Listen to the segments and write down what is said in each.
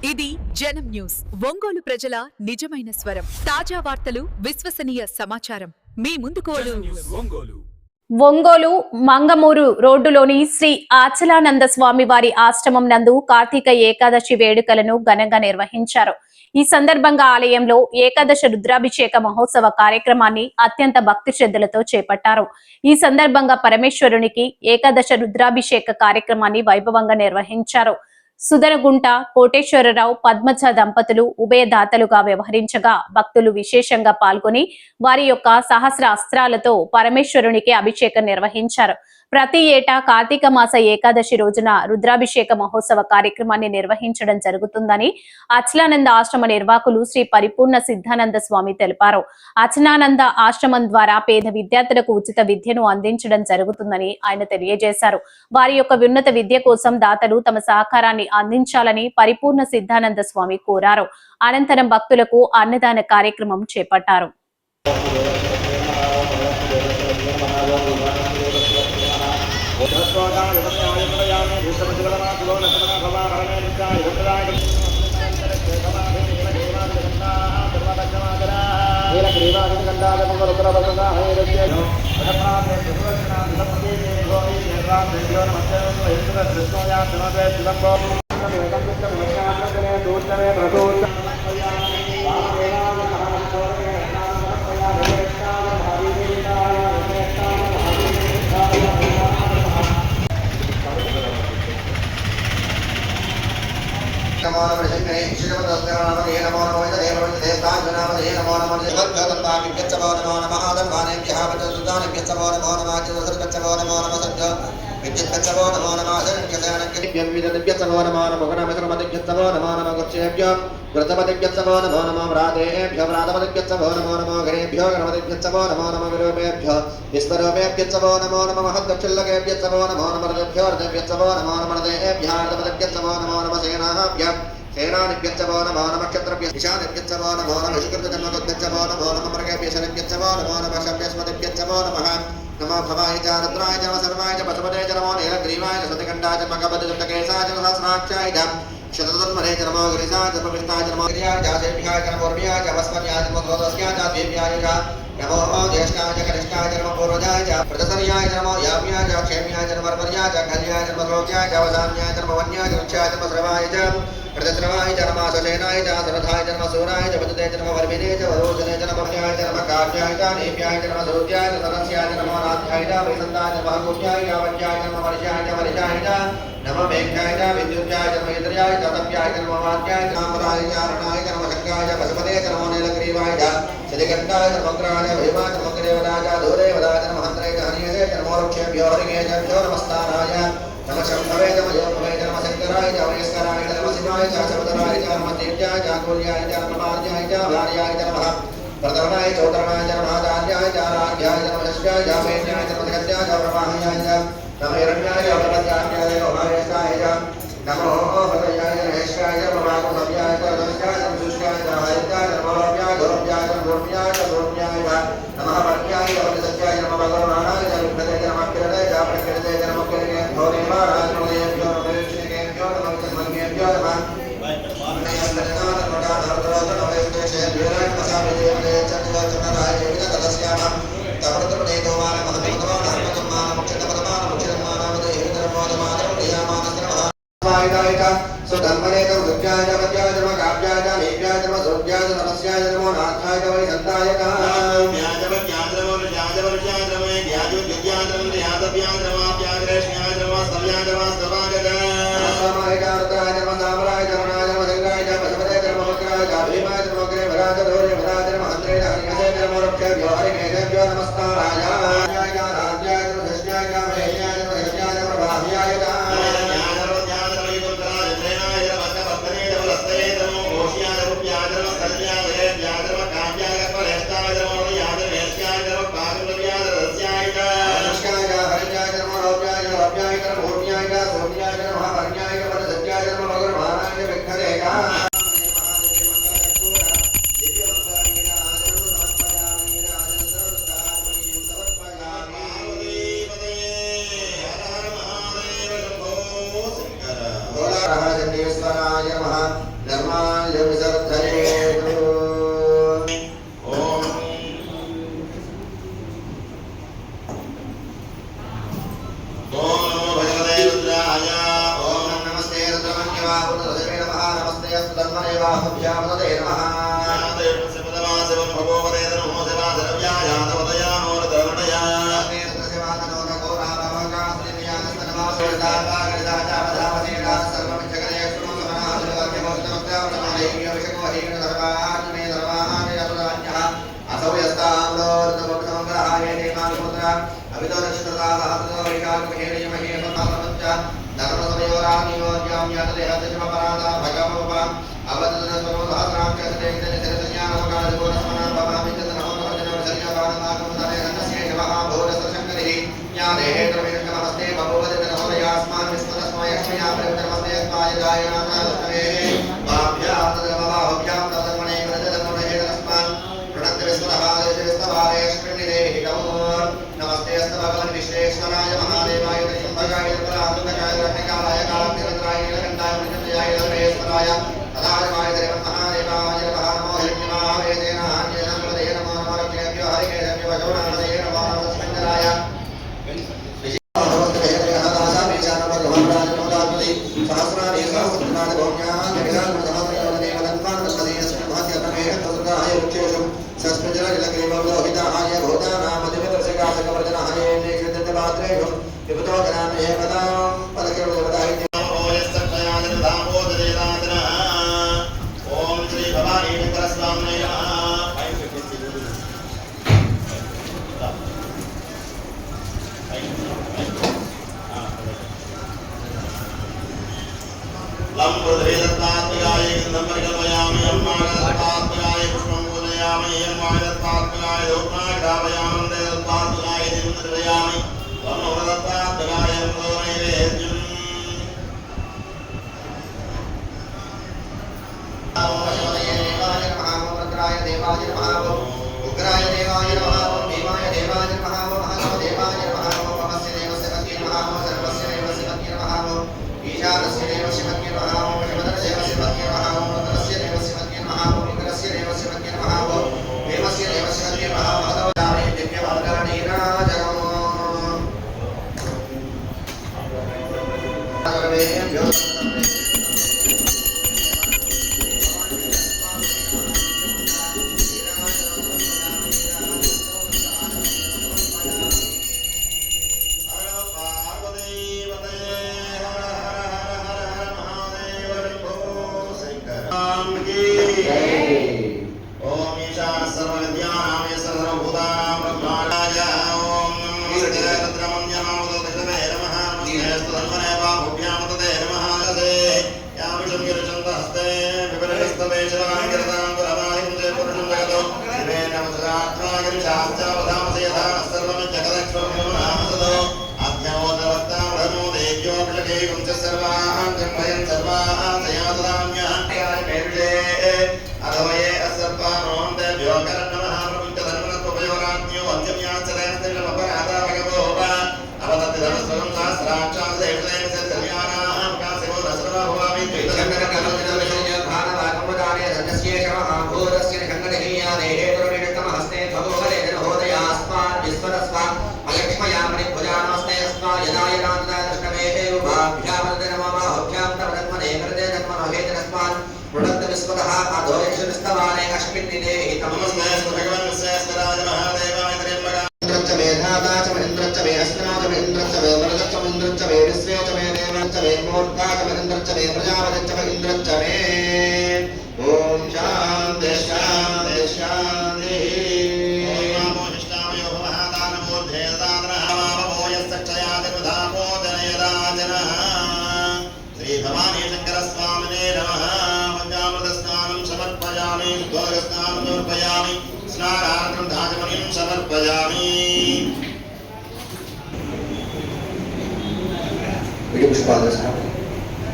ఇది జనం న్యూస్. ఒంగోలు ప్రజల నిజమైన స్వరం. తాజా వార్తలు, విశ్వసనీయ సమాచారం మీ ముందుకు. ఒంగోలు మంగమూరు రోడ్డులోని శ్రీ ఆచలానంద స్వామి వారి ఆశ్రమం నందు కార్తీక ఏకాదశి వేడుకలను ఘనంగా నిర్వహించారు. ఈ సందర్భంగా ఆలయంలో ఏకాదశ రుద్రాభిషేక మహోత్సవ కార్యక్రమాన్ని అత్యంత భక్తి శ్రద్ధలతో చేపట్టారు. ఈ సందర్భంగా పరమేశ్వరునికి ఏకాదశ రుద్రాభిషేక కార్యక్రమాన్ని వైభవంగా నిర్వహించారు. సుదరగుంట కోటేశ్వరరావు పద్మజ దంపతులు ఉభయదాతలుగా వ్యవహరించగా భక్తులు విశేషంగా పాల్గొని వారి యొక్క సహస్ర అస్త్రాలతో పరమేశ్వరునికి అభిషేకం నిర్వహించారు. ప్రతి ఏటా కార్తీక మాస ఏకాదశి రోజున రుద్రాభిషేక మహోత్సవ కార్యక్రమాన్ని నిర్వహించడం జరుగుతుందని అచలానంద ఆశ్రమ నిర్వాహకులు శ్రీ పరిపూర్ణ సిద్ధానంద స్వామి తెలిపారు. అచలానంద ఆశ్రమం ద్వారా పేద విద్యార్థులకు ఉచిత విద్యను అందించడం జరుగుతుందని ఆయన తెలియజేశారు. వారి యొక్క ఉన్నత విద్య కోసం దాతలు తమ సహకారాన్ని అందించాలని పరిపూర్ణ సిద్ధానంద స్వామి కోరారు. అనంతరం భక్తులకు అన్నదాన కార్యక్రమం చేపట్టారు. సేనానిభ్యచ్చవో నమో నమః క్షత్రభ్య నిశానిభ్యచ్చవో నమో నమః విషకృతజన్మగోద్భ్యచ్చవో నమో నమః మృగేభ్యశనిభ్యచ్చవో నమో నమః శవ్యస్మతిభ్యచ్చవో నమః నమో భవాయ చ రుద్రాయ చ సర్వాయ చ పశుపతే చ నమో నీలగ్రీవాయ చ సతికంఠాయ చ మఖపతికేశాయ చ సహస్రాక్షాయ చ శతధన్మనే చ నమో గిరిశాయ చ పవిష్టాయ చ నమో గిరియాయ చ సేభ్యాయ చ నమో ర్మ్యాయ చ వస్మన్యాయ చ మోదస్యాయ చ దేవ్యాయ చ నమో జ్యేష్ఠాయ చ కనిష్ఠాయ చ నమో పూర్వజాయ చ ప్రదసర్యాయ చ నమో యావ్యాయ చ క్షేమ్యాయ చ నమో వర్మర్యాయ చ కళ్యాయ చ నమో ద్రోజ్యాయ చ వసాన్యాయ చ నమో వన్యాయ చ ఉచ్చాయ చ నమో శ్రవాయ చ ప్రదస్రవాయ చ నమో ససేనాయ చ సరథాయ చ నమో సూరాయ చ వదతే చ నమో వర్మినే చ వరోచనే చ నమో వర్యాయ చ నమో కావ్యాయ చ నేవ్యాయ చ నమో సౌర్యాయ చ సరస్యాయ చ నమో నాథ్యాయ చ వైసంతాయ చ మహాపుణ్యాయ చ వజ్యాయ చ నమో వర్షాయ చ వరిషాయ చ నమో మేఘాయ చ విద్యుత్యాయ చ నమో ఇంద్రియాయ చ తప్యాయ చ నమో వాక్యాయ చ నామరాయ చ అరుణాయ చ నమో శంకాయ చ పశుపతే చ నమో నీలగ్రీవాయ చ శతికంఠాయ చ మగ్రాయ భీమాయ చ మగ్రేవదాయ చ దూరేవదాయ చ నమో హంత్రే చ హనియతే చ నమో వృక్షేభ్యో హరిగేభ్యో నమస్తారాయ నమః శంభవే చ మయోపవే చ నమః శంకరాయ చ వయస్కరాయ చ నమః శివాయ చ శబదరాయ చ నమః దేవ్యాయ చ కూల్యాయ చ నమః మార్యాయ చ భార్యాయ చ నమః ప్రథమాయ చౌతరమాయ చ నమః ఆచార్యాయ చ రాజ్యాయ చ నమః శిష్యాయ చ వేద్యాయ చ నమః గత్యాయ చ ప్రవాహయాయ చ నమః హిరణ్యాయ చ ప్రపంచాయ చ మహాయేశాయ చ నమో హృదయాయ చ మహేశ్వరాయ చ ప్రవాహసవ్యాయ చ రదస్యాయ చ శుష్యాయ చ హరిత్యాయ చ నమోవ్యాయ గౌరవ్యాయ చ గోర్మ్యాయ చ గోర్మ్యాయ చ నమః వర్గ్యాయ చ వదసత్యాయ చ నమః భగవానాయ చ విఘ్నతే చ నమః కిరణే చ ప్రకృతే చ నమః కిరణే భోరేమా రాజమయేభ్యో నమః విష్ణుకేభ్యో నమః చన్మన్యేభ్యో నమః सुधर्मने च वृक्षाय च वज्राय च काव्याय च नेव्याय च सौर्याय च नमस्याय च नमो नाथाय च वैसन्ताय च व्याज वज्राय च व्याज वर्षाय च व्याज विद्याय च व्याजव्याय च व्याज रेष्याय च स्तव्याय च स्तवाय च समाय च रुद्राय च सामराय च रणाय च मदंगाय च पशुपते च मग्राय च भीमाय च मग्रे भराय च धोरे भराय च महन्द्रे च हरिकेशे च मोरक्षेभ्यो हरिकेशेभ्यो नमस्काराय राजाय च राज्याय च धृष्याय च महेयाय च महेयाय च प्रभाव्याय च यजमान्यं विसर्जयेत्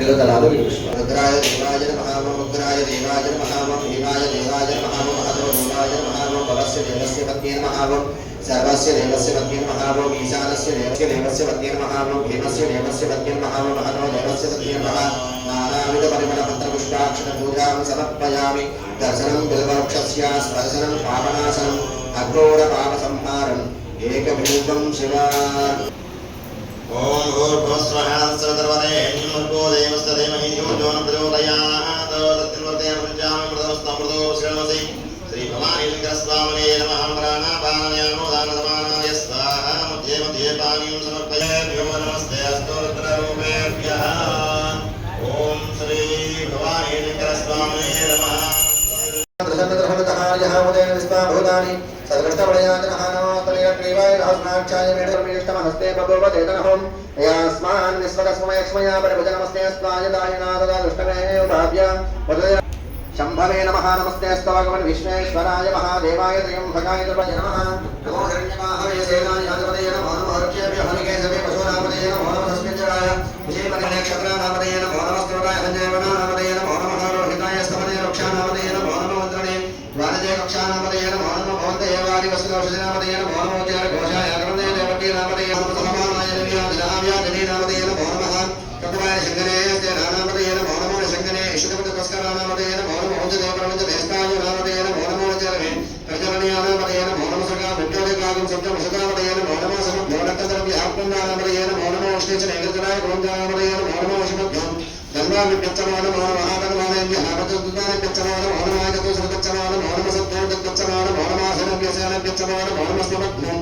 रुद्राय देवाय नमः, उग्राय देवाय नमः, भीमाय देवाय नमः, देवाय नमः ओम भवस्य देवस्य पत्न्यै नमः ओम सर्वस्य देवस्य पत्न्यै नमः ओम ईशानस्य देवस्य पत्न्यै नमः ओम भीमस्य देवस्य पत्न्यै नमः ओम महतो देवस्य पत्न्यै नमः नानाविध परिमल मंत्र पुष्पाक्षर पूजां समर्पयामि दर्शनं बिल्ववृक्षस्य स्पर्शनं पापनाशनं अघोर पाप संहारम् एकबिल्वं शिवा ओम भूर्भुवस्वः सर्वदेवो देवस्य धीमहि धियो यो न प्रचोदयात् तत्तिन्वर्ते प्रजामि मृतमस्तमृतो श्रीमसि श्री भवानी शंकर स्वामिने नमः प्राणापानयानो दानसमानाय स्वाहा मध्ये मध्ये पानीं समर्पयामि नमस्ते अस्तु रुद्ररूपेभ्यः ओम श्री भवानी शंकर स्वामिने नमः प्रसन्नद्रहमतहार्यः उदयन विस्माभूतानि सदृष्टवलयाजनः नमोस्तमेयक्रीवाय रहस्नाक्षाय मेढुर्मीष्टमहस्ते बभूवदेतनहों यास्मान् विश्वतस्मयक्ष्मया परिभुजनमस्ते अस्त्वाय दायिनाददा दुष्टमेव भाव्य वदय शम्भवे नमः नमस्ते स्तवगमन् विश्वेश्वराय महादेवाय त्र्यम्बकाय त्रिभुजाय नमः नमो हिरण्यवाहवे सेनाय अधिपतये नमो नमो ऋक्षेभ्यः हरिकेशवे पशूनामतये नमो नमः तस्मिञ्जराय विजयपति नक्षत्रानामतये नमो नमः स्तोताय सञ्जयवनानामतये नमो नमः रोहिताय स्तमने रक्षानामतये नमो नमः मन्त्रणे वाणिजय कक्षानामतये नमो नमः भवन्तये वारिवस्त्रौषधिनामतये नमो नमः घोषाय अग्रमे देवकीनामतये नमः समानाय देव्यादिनामतये नमो नमः ककुमाय शङ्करे नानामतये नमो नमः शङ्करे ईश्वरपतितस्करानामतये नमो नमः देवप्रणजदेष्टाय नामतये नमो नमः चरणे प्रजननीयानामतये नमो नमः सका विद्योदिकागं सप्तमशतामतये नमो नमः समभ्योरक्तद्रव्यात्मनामतये नमो नमः उष्णेचनेकजनाय गुणजानामतये नमो नमः शिवभ्यं धन्वाविप्यच्चनो नमो महाधर्मानेभ्यः पतुद्दानेभ्यच्चनो नमो नमः चतुस्रतच्चनो नमो नमः सप्तोदक्तच्चनो नमो नमः शनभ्यसेनभ्यच्चनो नमो नमः शिवभ्यं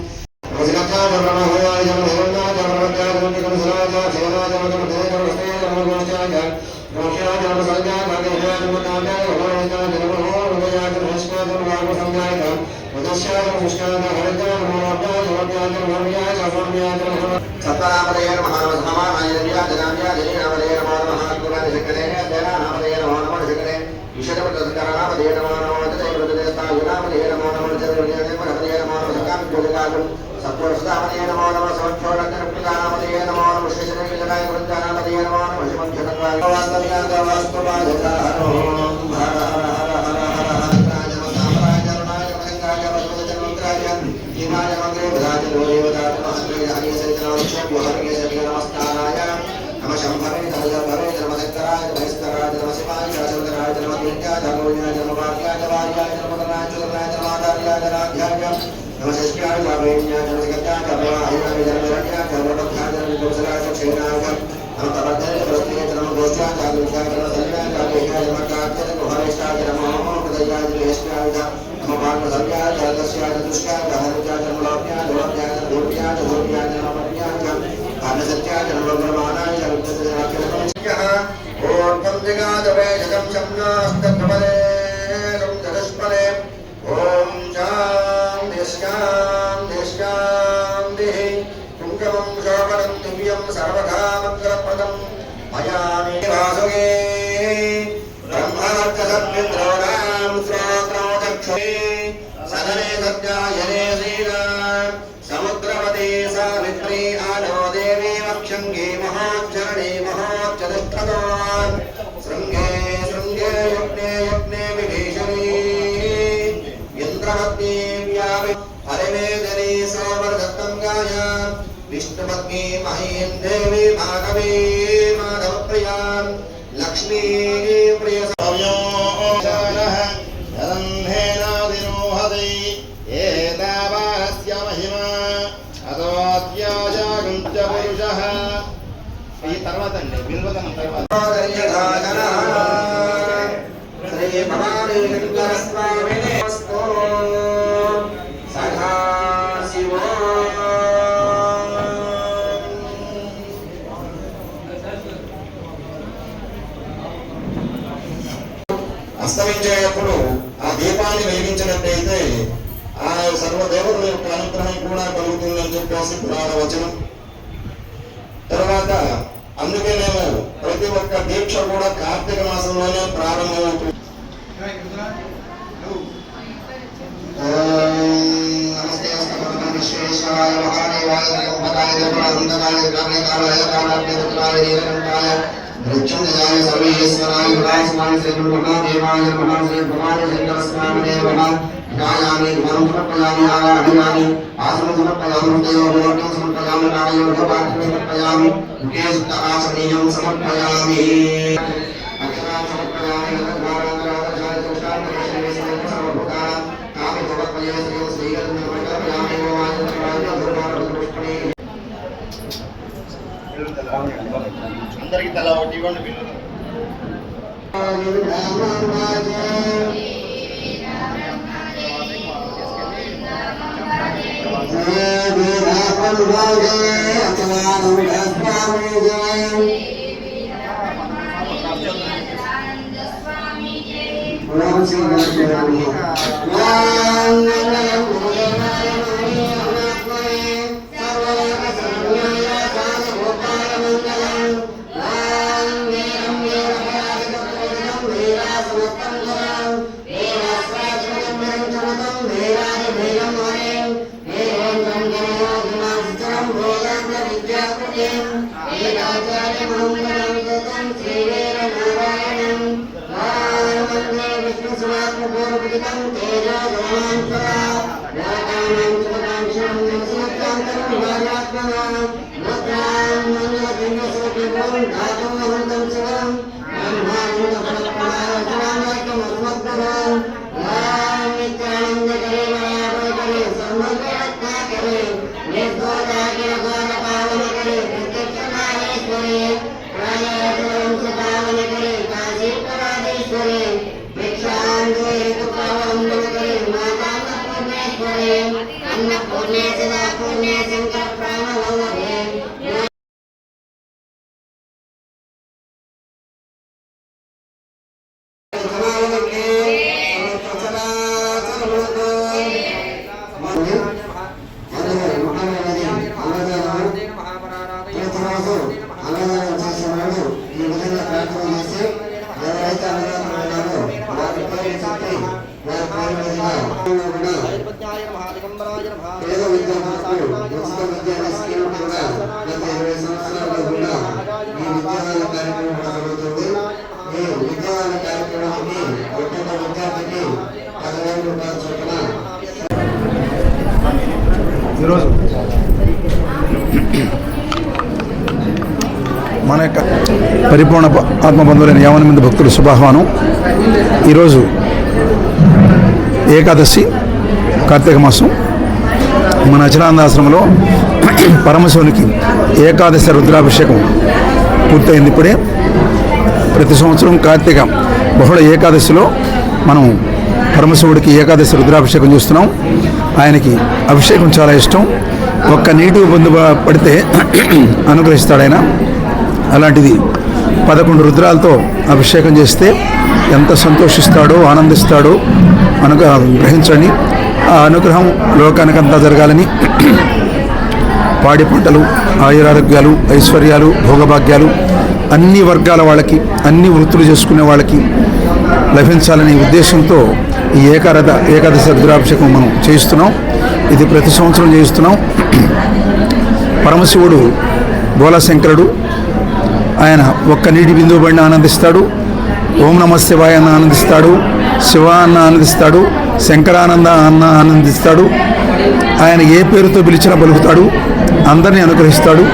सत्वनामतये नमः समानाय देव्यादिनामतये नमो नमः कुमार शङ्करे देवानामतये नमो नमः शङ्करे ईश्वरपतितस्करानामतये नमो नमः देवप्रतिदेवतायुनामतये नमो नमः जगन्नाथमतये नमो नमः सकामिद्योदिकागं सत्वरसदामतये नमो नमः समक्षोरक्तप्रदानामतये नमो नमः श्रीशनैकजनाय गुणजानामतये नमो नमः शिवभ्यतन्वाय वास्तव्यागवास्तुपादधारो हर हर हर हर हर हर राजमसामराय जरुणाय महेन्द्राय वसुदेवचन्द्राय हिमाय मग्रे भदाय लोदेवदाय महन्द्राय हरियसरितनामक्षेभ्यो हरिकेशभ्यो नमस्काराय नमः शम्भवे धर्मभवे धर्मशङ्कराय महेश्वराय धर्मशिवाय शरदराय धर्मवीर्याय धर्मविजयाय धर्मभाग्याय वार्याय धर्मकरणाय चतुर्णाय धर्माधार्याय धनाध्याय नमः शिष्याय धर्मवेण्याय धर्मजगत्याय धर्मवाहिनाय धर्मरण्याय धर्मबद्धाय धर्मविकौशलाय क्षेत्राय नमः तपद्धाय प्रस्थिताय धर्मगोष्ठाय जागृत्याय धर्मसंज्ञाय जागृत्याय धर्मकार्याय धर्महरेष्ठाय नमः हृदयाय धर्मेष्ठाय नमः पार्वसंज्ञाय जगदस्याय चतुष्टाय धर्मजाय धर्मलोक्याय धर्मज्ञाय धर्मोप्याय धर्मज्ञाय धर्मपत्याय पार्वसत्याय धर्मब्रह्माणाय जगद्जगदाख्यः ओर्ध्वं जगादवे जगं शम्नास्तकमले समुद्रस्परे ॐ शान्तिः कुङ्कुमं शोभनं दिव्यं सर्वथा मङ्गलप्रदं मया निवासुगे ब्रह्मवर्चसद्विद्रोणां श्रोत्रौ चक्षुषे सदने सत्यायने श्रीराम समुद्रवते सावित्री आनो देवी वक्षङ्गे महोच्चरणे महोच्चतिष्ठतो शृङ्गे शृङ्गे यज्ञे यज्ञे विभीषणे इन्द्रपत्नी व्यावि हरिवेदने सोमरदत्तं गाय विष्णुपत्नी महीं देवी माधवी माधवप्रियां लक्ष्मी प्रिय सौम्यो जानः यदन्धेनादिरोहते एतावानस्य महिमा अतोऽत्याजागुञ्च पुरुषः ఈ తర్వాత అండి బిల్వదం తర్వాత శ్రీ భవానీ శంకర స్వామినే నమస్తో సదా శివ అస్తమించేటప్పుడు ఆ దీపాన్ని వెలిగించినట్టయితే ఆ సర్వదేవతల యొక్క అనుగ్రహం కూడా కలుగుతుందని చెప్పేసి పురాణ వచనం. తర్వాత అందుకే మేము ప్రతి ఒక్క దీక్ష కూడా కార్తీక మాసంలోనే ప్రారంభమవుతుంది. విశ్వేశ్వరాయ మహాదేవాయ ऋक्षुञ्जयाय सर्वेश्वराय विलासमाय श्रीगुरुमहा देवाय नमः श्री भगवान शंकरस्वामिने नमः ध्यायामि ध्यानं समर्पयामि आराधयामि आसनं समर्पयामि देवोऽग्निं समर्पयामि नारायणोपवाक्यं समर्पयामि मुखे सुप्तासनीयं समर्पयामि अक्षरां समर्पयामि नमः सर्वभूतानां कामि भवत्वये श्रीगुरुं समर्पयामि అందరికి తల ఒకటి ఇవ్వండి ఈరోజు మన యొక్క పరిపూర్ణ ఆత్మబంధువులైన 50 మంది భక్తుల శుభాహ్వానం. ఈరోజు ఏకాదశి, కార్తీక మాసం. మన అచలానందాశ్రమంలో పరమశివునికి ఏకాదశి రుద్రాభిషేకం పూర్తయింది ఇప్పుడే. ప్రతి సంవత్సరం కార్తీక బహుళ ఏకాదశిలో మనం పరమశివుడికి ఏకాదశి రుద్రాభిషేకం చేస్తున్నాం. ఆయనకి అభిషేకం చాలా ఇష్టం. ఒక్క నీటి బంధు పడితే అనుగ్రహిస్తాడు ఆయన. అలాంటిది 11 రుద్రాలతో అభిషేకం చేస్తే ఎంత సంతోషిస్తాడో, ఆనందిస్తాడో గ్రహించండి. ఆ అనుగ్రహం లోకానికంతా జరగాలని, పాడి పంటలు, ఆయురారోగ్యాలు, ఐశ్వర్యాలు, భోగభాగ్యాలు అన్ని వర్గాల వాళ్ళకి, అన్ని వృత్తులు చేసుకునే వాళ్ళకి లభించాలనే ఉద్దేశంతో ఈ ఏకాదశి రుద్రాభిషేకం మనం చేయిస్తున్నాం. ఇది ప్రతి సంవత్సరం చేయిస్తున్నాం. పరమశివుడు బోలాశంకరుడు. ఆయన ఒక్క నీటి బిందువు పడిన ఆనందిస్తాడు. ఓం నమ శివాయ అన్న ఆనందిస్తాడు, శివ అన్న ఆనందిస్తాడు, శంకరానంద అన్న ఆనందిస్తాడు. ఆయన ఏ పేరుతో పిలిచినా పలుకుతాడు, అందరినీ అనుగ్రహిస్తాడు.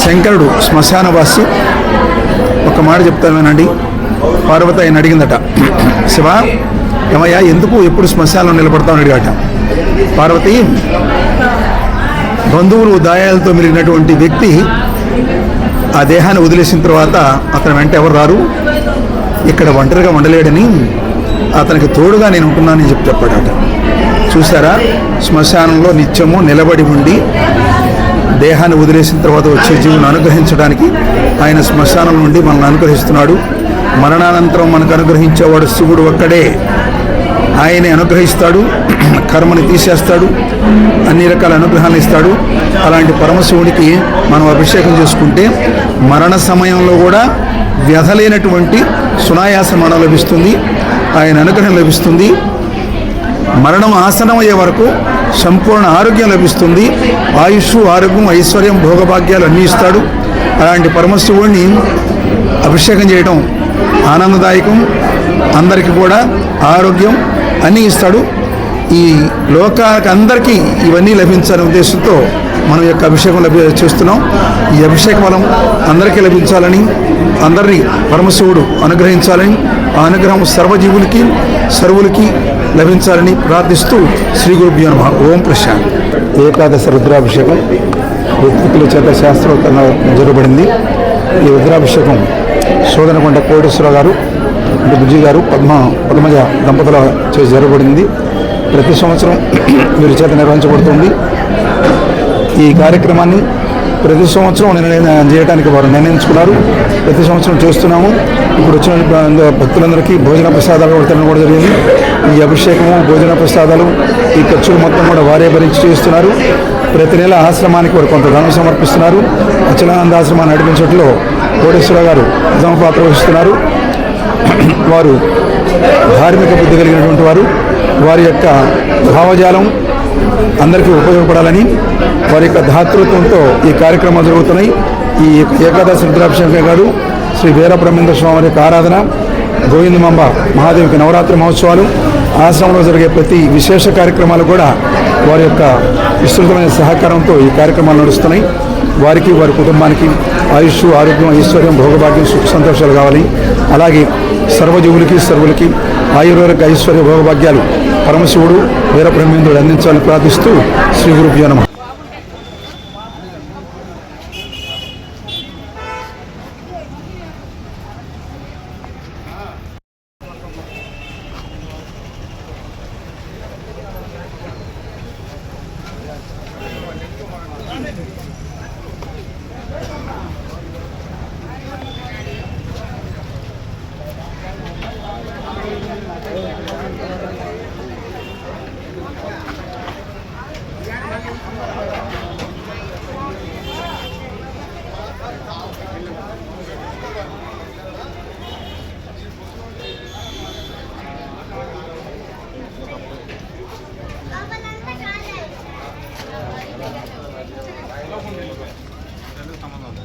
శంకరుడు శ్మశానవాసి. ఒక మాట చెప్తాను వినండి. పార్వతి ఆయన అడిగిందట, శివ ఏమయ్యా ఎందుకు ఎప్పుడు శ్మశానంలో నిలబడతామని అడిగాట. పార్వతి, బంధువులు దాయాలతో మెలిగినటువంటి వ్యక్తి ఆ దేహాన్ని వదిలేసిన తర్వాత అతని వెంట ఎవరు రారు, ఇక్కడ ఒంటరిగా ఉండలేడని అతనికి తోడుగా నేను ఉంటున్నానని చెప్పాడట. చూసారా, శ్మశానంలో నిత్యము నిలబడి ఉండి దేహాన్ని వదిలేసిన తర్వాత వచ్చే జీవులను అనుగ్రహించడానికి ఆయన శ్మశానం నుండి మనల్ని అనుగ్రహిస్తున్నాడు. మరణానంతరం మనకు అనుగ్రహించేవాడు శివుడు ఒక్కడే. ఆయనే అనుగ్రహిస్తాడు, కర్మని తీసేస్తాడు, అన్ని రకాల అనుగ్రహాలు ఇస్తాడు. అలాంటి పరమశివుడికి మనం అభిషేకం చేసుకుంటే మరణ సమయంలో కూడా వ్యధలేనటువంటి సునాయాస మరణం లభిస్తుంది, ఆయన అనుగ్రహం లభిస్తుంది. మరణం ఆసనం అయ్యే వరకు సంపూర్ణ ఆరోగ్యం లభిస్తుంది. ఆయుష్, ఆరోగ్యం, ఐశ్వర్యం, భోగభాగ్యాలు అన్నీ ఇస్తాడు. అలాంటి పరమశివుడిని అభిషేకం చేయడం ఆనందదాయకం, అందరికీ కూడా ఆరోగ్యం అన్నీ ఇస్తాడు. ఈ లోకానికి అందరికీ ఇవన్నీ లభించాలనే ఉద్దేశంతో మనం యొక్క అభిషేకం చేస్తున్నాం. ఈ అభిషేక బలం అందరికీ లభించాలని, అందరినీ పరమశివుడు అనుగ్రహించాలని, ఆ అనుగ్రహం సర్వజీవులకి సర్వులకి లభించాలని ప్రార్థిస్తూ శ్రీ గురుభ్యో నమః. ఓం ప్రశాంత్. ఏకాదశ రుద్రాభిషేకం ఋత్వికుల చేత శాస్త్రోక్తంగా జరగబడింది. ఈ రుద్రాభిషేకం శోధనకొండ కోటేశ్వరరావు గారు, బుజ్జి గారు, పద్మజ దంపతుల చేసి జరగబడింది. ప్రతి సంవత్సరం వీరి చేత నిర్వహించబడుతుంది. ఈ కార్యక్రమాన్ని ప్రతి సంవత్సరం చేయడానికి వారు నిర్ణయించుకున్నారు. ప్రతి సంవత్సరం చేస్తున్నాము. ఇప్పుడు వచ్చిన భక్తులందరికీ భోజన ప్రసాదాలు వితరణ కూడా జరిగింది. ఈ అభిషేకము, భోజన ప్రసాదాలు, ఈ ఖర్చులు మొత్తం కూడా వారే భరించి చేస్తున్నారు. ప్రతి నెల ఆశ్రమానికి వారు కొంత ధనం సమర్పిస్తున్నారు. అచలానంద ఆశ్రమాన్ని నడిపించడంలో కోటేశ్వర గారు ప్రథమ పాత్ర వహిస్తున్నారు. వారు ధార్మిక బుద్ధి కలిగినటువంటి వారు. వారి యొక్క భావజాలం అందరికీ ఉపయోగపడాలని వారి యొక్క ధాతృత్వంతో ఈ కార్యక్రమాలు జరుగుతున్నాయి. ఈ ఏకాదశి రుద్రాభిషేకం గారు శ్రీ వీరబ్రహ్మేంద్ర స్వామి వారి యొక్క ఆరాధన, గోవిందమాంబ మహాదేవికి నవరాత్రి మహోత్సవాలు, ఆశ్రమంలో జరిగే ప్రతి విశేష కార్యక్రమాలు కూడా వారి యొక్క విస్తృతమైన సహకారంతో ఈ కార్యక్రమాలు నడుస్తున్నాయి. వారికి, వారి కుటుంబానికి ఆయుష్, ఆరోగ్యం, ఐశ్వర్యం, భోగభాగ్యం, సుఖ సంతోషాలు కావాలి. అలాగే సర్వజీవులకి సర్వులకి ఆయుర్వేద ఐశ్వర్య భోగభాగ్యాలు పరమశివుడు వీరబ్రహ్మేంద్రుడు అందించాలని ప్రార్థిస్తూ శ్రీ గురుభ్యో నమః. సంబంధం